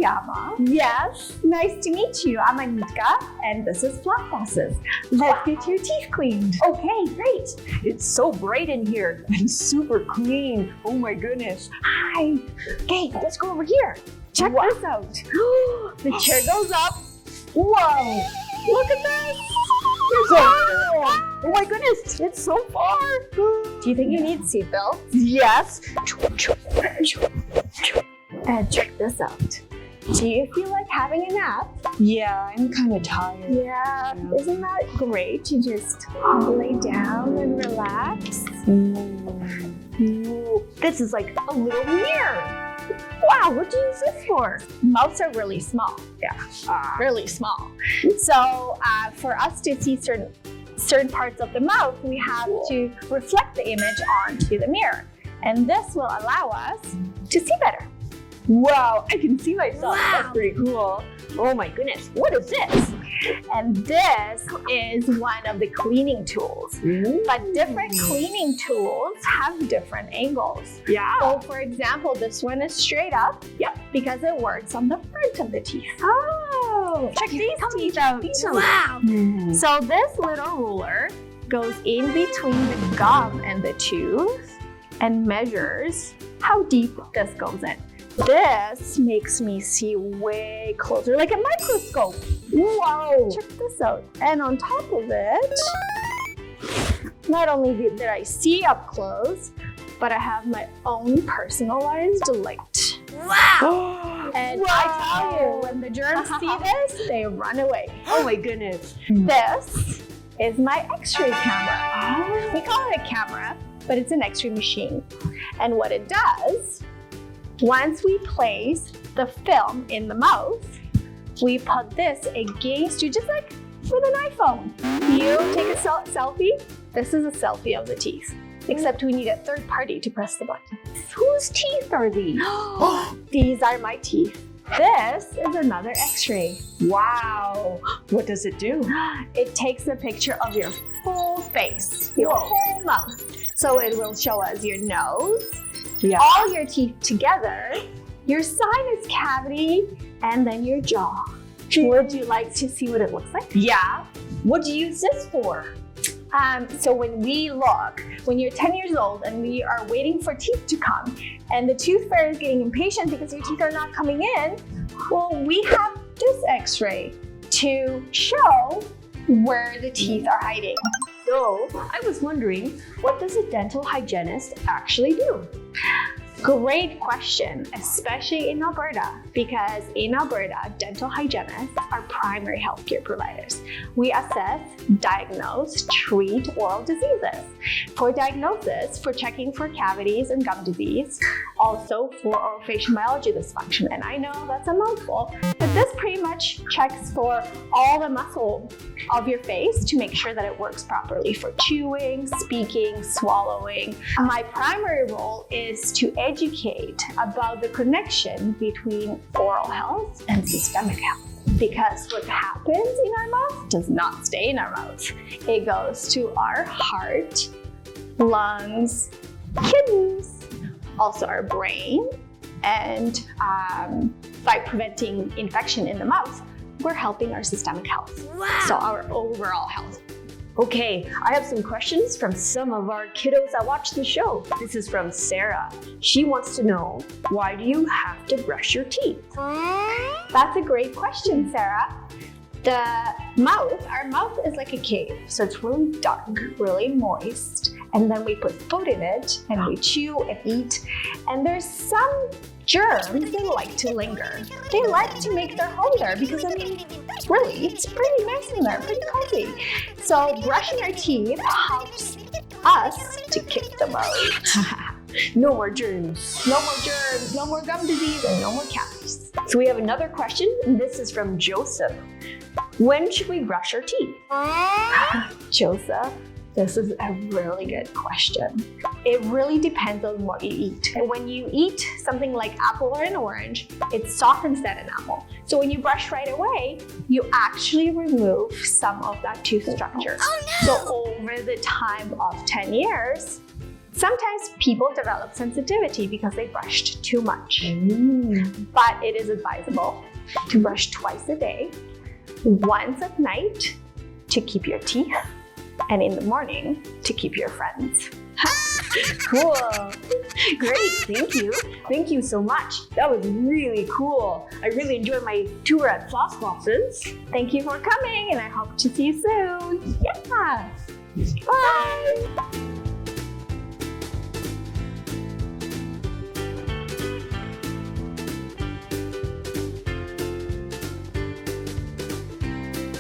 Yama. Yes, nice to meet you. I'm Anitka, and this is Floss Bosses. Let's get your teeth cleaned. Okay, great. It's so bright in here and super clean. Oh my goodness. Hi. Okay, let's go over here. Check this out. The chair goes up. Whoa. Look at this. Oh my goodness, it's so far. Do you think you need seatbelts? Yes. And check this out. Do you feel like having a nap? Yeah, I'm kind of tired. Yeah. Isn't that great to just lay down and relax? Ooh. This is like a little mirror. Wow, what do you use this for? Mouths are really small. Yeah. Really small. So for us to see certain parts of the mouth, we have to reflect the image onto the mirror. And this will allow us to see better. Wow, I can see myself. Wow. That's pretty cool. Oh my goodness, what is this? And this is one of the cleaning tools. But different cleaning tools have different angles. Yeah. So for example, this one is straight up. Yep. Because it works on the front of the teeth. Oh. Check these teeth out. Wow. So this little ruler goes in between the gum and the tooth and measures how deep this goes in. This makes me see way closer, like a microscope. Whoa. Check this out. And on top of it, not only did I see up close, but I have my own personalized light. Wow. And I tell you, when the germs see this, they run away. Oh my goodness. This is my X-ray camera. We call it a camera, but it's an X-ray machine. And what it does, once we place the film in the mouth, we put this against you, just like with an iPhone. You take a selfie. This is a selfie of the teeth, except we need a third party to press the button. Whose teeth are these? These are my teeth. This is another X-ray. Wow. What does it do? It takes a picture of your full face, your whole mouth. So it will show us your nose, all your teeth together, your sinus cavity, and then your jaw. Would you like to see what it looks like? Yeah. What do you use this for? So when you're 10 years old and we are waiting for teeth to come, and the tooth fairy is getting impatient because your teeth are not coming in, well, we have this X-ray to show where the teeth are hiding. So, I was wondering, what does a dental hygienist actually do? Great question, especially in Alberta, because in Alberta, dental hygienists are primary healthcare providers. We assess, diagnose, treat oral diseases. For diagnosis, for checking for cavities and gum disease, also for orofacial myology dysfunction. And I know that's a mouthful, but this pretty much checks for all the muscle of your face to make sure that it works properly for chewing, speaking, swallowing. My primary role is to educate about the connection between oral health and systemic health. Because what happens in our mouth does not stay in our mouth. It goes to our heart, lungs, kidneys, also our brain, and by preventing infection in the mouth, we're helping our systemic health. Wow. So our overall health. Okay, I have some questions from some of our kiddos that watch the show. This is from Sarah. She wants to know, why do you have to brush your teeth? That's a great question, Sarah. Our mouth is like a cave, so it's really dark, really moist, and then we put food in it, and we chew and eat, and there's some germs that like to linger. They like to make their home there because, really, it's pretty nice in there, pretty cozy. So brushing our teeth helps us to kick them out. No more germs. No more germs, no more gum disease, and no more cavities. So we have another question, and this is from Joseph. When should we brush our teeth? Joseph, this is a really good question. It really depends on what you eat. And when you eat something like apple or an orange, it softens that enamel. So when you brush right away, you actually remove some of that tooth structure. Oh no! So over the time of 10 years, Sometimes people develop sensitivity because they brushed too much, but it is advisable to brush twice a day, once at night to keep your teeth, and in the morning to keep your friends. Cool. Great, thank you. Thank you so much. That was really cool. I really enjoyed my tour at Floss Bosses. Thank you for coming, and I hope to see you soon. Yeah. Bye.